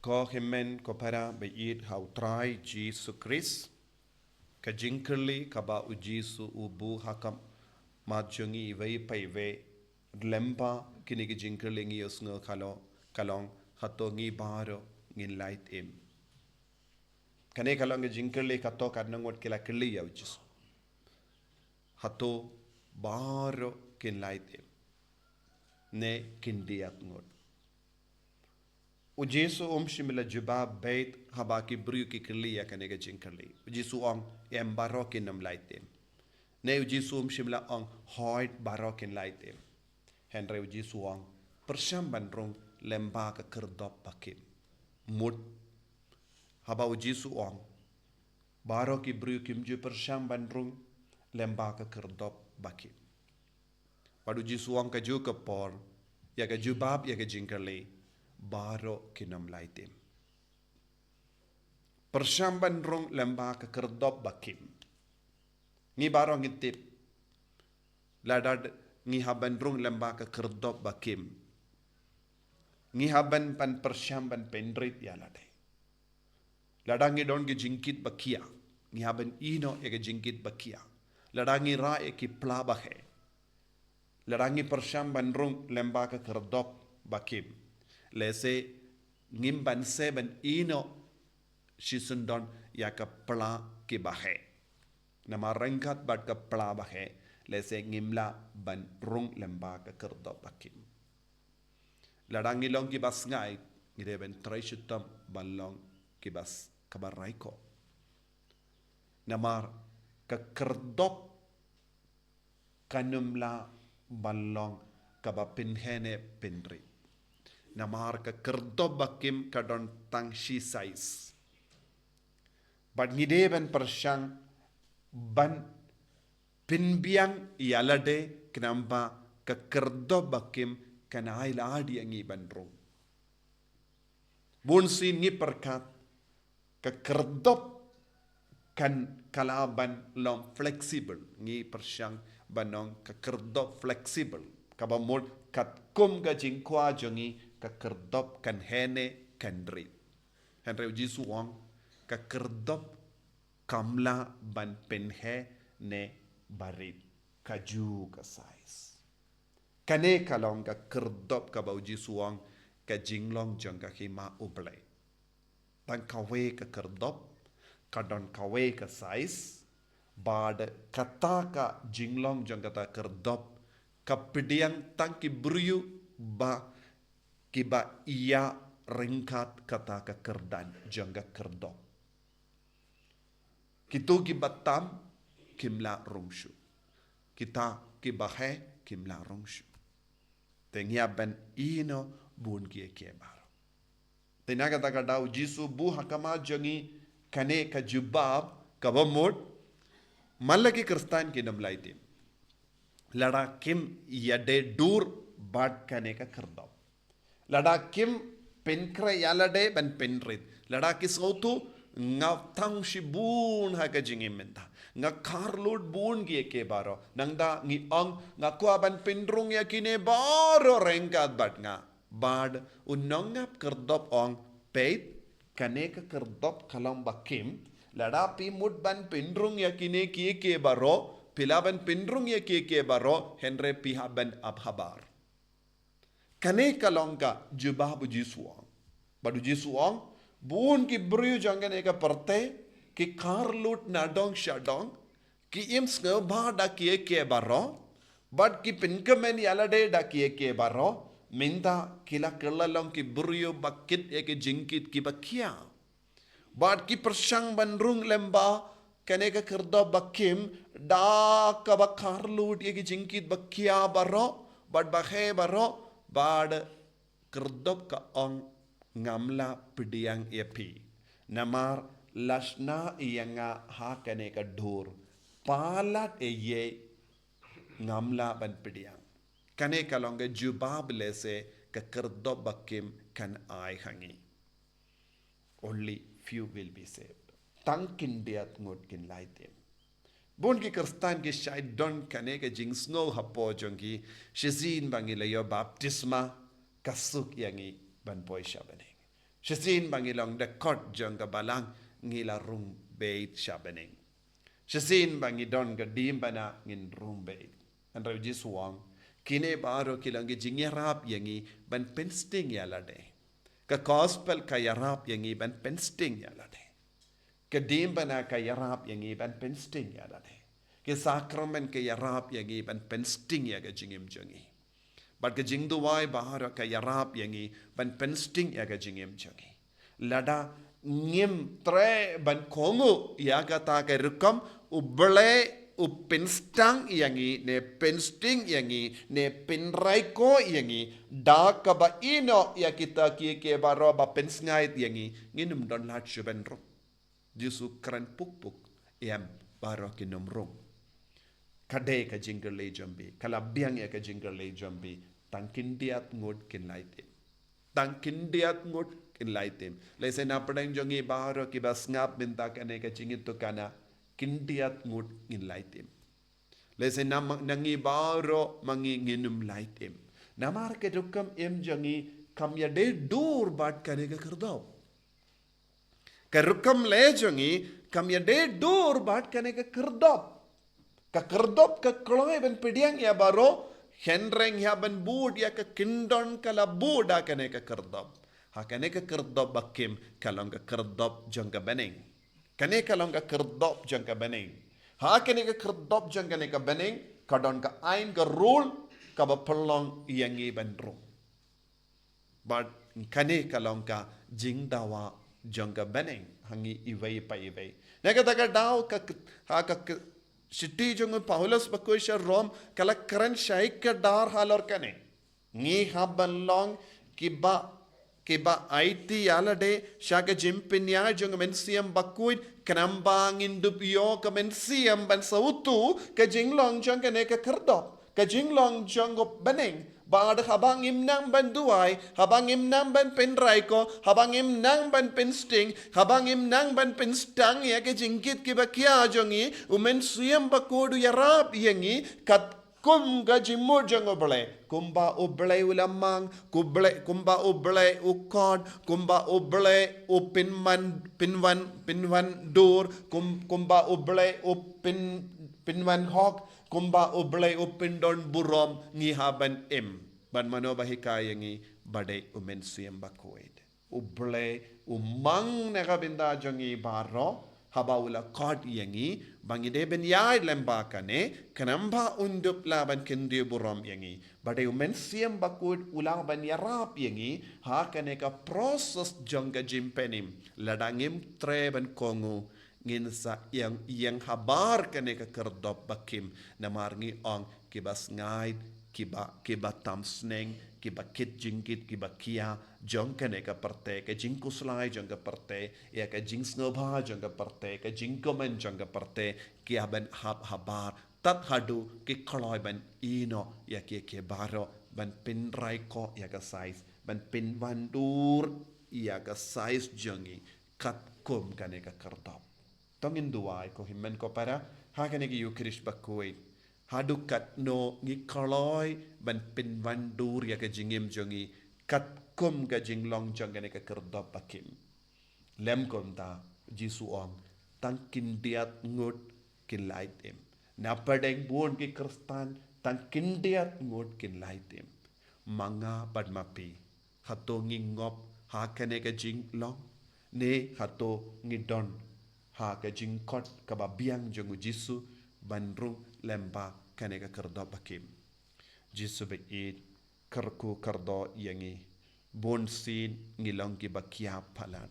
Ko himen ko para beit hautrai Jesu Christ ka jinkirli ka ba u Jesu ubu hakam madjungi vei paive lempa kini ki jinkirli ngi osngo kalong hato ngi baro ngin light im kane kalong ngi jinkirli kato kadnangot kila kirli ya Jesu hato baro kin light im ne kindiat ngot Jesu shimila juba bait habaki bru ki kirli ya kanega jinkirli Jesu ong em barokin nam laitem ne Jesu shimila ong hoid barokin laitem Henry Jesu ong persyam bandrong lemba ka kerdop bakim mud haba Jesu ong baroki bru kim ju persyam bandrong lemba ka kerdop bakim padu Jesu ong ka ju ka por ya ka jubab ya ka jinkirli baro kinam laitim persyamban rong lembah ke kerdop bakim ngi baro ngitip ladad ngi haban rong lembah ke kerdop bakim ngi haban pan persyamban pendrit ya lade ladangi don ge jingkit bakia ngi haban ino e ge jingkit bakia ladangi ra e ki plabahe ladangi persyamban rong lembah ke kerdop bakim lese ngimban seben ino shisundon ya ka pla ki bahe nama rengkat bat ka pla bahe lese ngimla ban rung lemba ka kerdo bakim ladangi long ki bas ngai ngide ben traishutam balong ki bas kabaraiko namar ka kerdop kanumla balong kabapin hene pinri namar ka kerdop bakim kadon tang shi size but ngide ben persyang ban pinbiang yalade knamba ka kerdop bakim kana iladi angi bandro bunsin ngi perkat ka kerdop kan kalaban long flexible ngi persyang banong ka kerdop flexible kabamol kat kum ga jingkwa jongi ka kerdop kan hene kandri Henry Jesu wong ka kerdop kamla ban penhe ne barit kaju ka size kane kalong ka kerdop ka bau Jesu wong ka jinglong jong ka hima uble tan kawe ka kerdop kadon kawe ka size bad kata ka jinglong jong ka kerdop kapidiang tang ki bruyu ba kiba iya ringkat kata ka kerdan jangga kerdop kitu ki batam kimla rungshu kita ki bahe kimla rungshu tengya ben ino bun ki kebaro tenaga daga dau Jesu bu hakama jangi kane ka jubab kabamut malaki kristan ki namlaitim lada kim yade dur bad kane ka kerdop lada kim penkre yalade ban penrit lada ki sautu nga tang shibun ha ka jingim menta nga karlud bun gi ke baro nangda ngi ang nga kwa ban pendrung ya kine baro rengkat bat nga bad unongap kerdop ong peit kane ka kerdop kalam bakim lada pi mud ban pendrung ya kine ki ke baro pilaban pendrung ya ke baro Henry pihaban abhabar kane kalongka jubabu Jesuang badu Jesuang bun ki bru jangan eka perte ki karlut nadong shadong ki im ba da ki ke baro bad ki pinkamen yalade da ki ke baro minta kila kellalong ki bru bakit eke jingkit ki bakia bad ki persyang bandrung lemba kane ka kerdo bakim da ka bakarlut eke jingkit bakia baro bad bahe baro bad kerdop ka ong ngamla pidiang epi namar lasna iyanga ha kane ka dur palat eye ngamla ban pidiang kane kalonga jubab lese ka kerdop bakim kan ai hangi only few will be saved tankin diat ngot kin laitem bon ki kristan ki shai don kane ka jing snow hapo jongi shizin bangi le yo baptisma kasuk yangi ban boy shabane Shasin bangilong de kot jong ka balang ngila rung beit shabening. Shasin bangidon ka dimbana ngin rung beit. An raw jisuang kine baro kilang jingyarap yangi ban pensting yalade. Ka gospel ka yarap yangi ban pensting yalade. Ka dimbana ka yarap yangi ban pensting yalade. Ka sacrament ka yarap yangi ban pensting yaga jingim jangi. But ka jingduwai bahara ka yarap yangi ban pensting yaga jingim jangi. Lada ngim tre ban kongu yaga ta ka rukam ubele upinstang yangi ne pensting yangi ne pinraiko yangi da ka ba ino ya kita ki baro ba pensngait yangi nginum don lat shuben ro Jisu kran puk yam baro kinum ro kade ka jingle le jambi kala biang ya ka jingle le jambi tangkin diat ngot kin laitim tangkin diat ngot kin laitim lesen apdang jongi baro ki bas ngap minta kane ka jingit to kana kindiat ngut ngin laitim lesen nangi baro mangi nginum laitim namar ke dukam em jangi kam ya de dur bat kane ka kardau karukam le jangi kam ya de dur bat kane ka kardop ka kloe ben pediang ya baro henreng ya ben bud ya ka kindon kala buda kane ka kardop ha kane ka kardop bakim kalong ka kardop janga beneng kane kalong ka kardop janga beneng ha kane ka kardop janga ne ka beneng kadon ka ain ka rule ka ba pelong yangi ben ro but kane kalong ka jingdawa janga beneng hangi iwei pa iwei nega daga daw ka ha ka City jong Paulus bakoisha Rom kala kran shaik ka dar halor kane ngi haban long kiba IT yalade shaka jimpinya jong mensiam bakuit kanambang indupyo ka mensiam ban sautu ka jinglong jong kane ka kardop ka jinglong jong beneng Bad habang imnang ban duay, habang imnang ban penray ko, habang imnang ban pensting, habang imnang ban penstang ya ke jingkit ki bakya jongi, umen suyam bakodu yarap yangi, kat kum ga jimur jong oble, kumba oble ulamang, kumba oble ukod, kumba oble pinwan dur, kumba oble pinwan hok, kumba oblay upindon burom ngi haban ban mano bahikaya ngi bade umen siyem bakoid oblay umang nakabinda jongi baro habawula kod yangi bangide ben yai lembakane kanamba undup laban kendi burom yangi bade umen siyem bakoid ulang ban yarap yangi ha kaneka proses jonga jimpenim ladangim treban kongu ngin sa yang habar kane ka kardop bakim na marngi ong kibas ngaid kiba tamsneng kiba kit jingkit kiba kia jong kane ka parte ka jingkuslai jong ka parte ya ka jing snobha jong ka parte ka jingkomen jong ka parte kia ban habar tat hadu ki khloi ban ino ya ke baro ban pinrai ko ya ka size ban pinwandur ya ka size jongi kat kum kane ka kardop tongin duwai ko himmen ko para hakane gi yukrish bakoi hadukat no ngi kaloi ban pinwan dur ya ka jingim jongi kat kum ka jinglong jongane ka kerdop bakim lem kom ta jisu ong tangkin diat ngut kin laitim na padeng buon ki kristan tangkin diat ngut kin laitim manga padmapi hato ngi ngop hakane ka jinglong ne hato ngi don ha ka jingkot ka ba biang jongu jisu bandrung lemba kane ka kardo bakim jisu be it karku kardo yangi bon sin ngilong ki bakia palat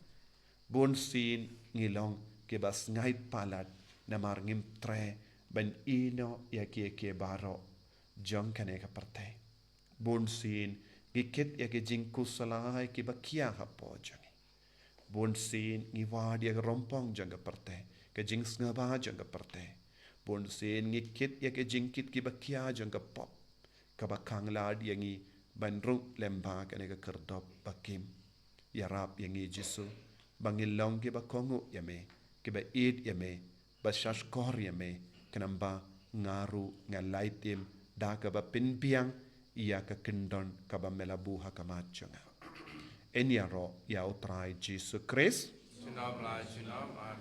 bon sin ngilong ki bas ngai palat na marngim tre ben ino ya ke baro jong kane ka parte bon sin gikit ya ke jingku salai ki bakia ha po jongi bon sin ngi wadi ya rompong janga parte ke jing snaba janga parte bon sin ngi kit ya ke jingkit ki bakia janga pop ka bakang lad yangi bandrung lemba kane ka kerdop bakim yarap yangi jisu bangilong ki bakongu yame ki ba id yame bashash kor yame kanamba ngaru ngalaitim da ka ba pinpiang iya ka kendon ka ba melabu hakamat janga Enia ro ya utrai Jesus Christ. Chúng nó là chúng nó mà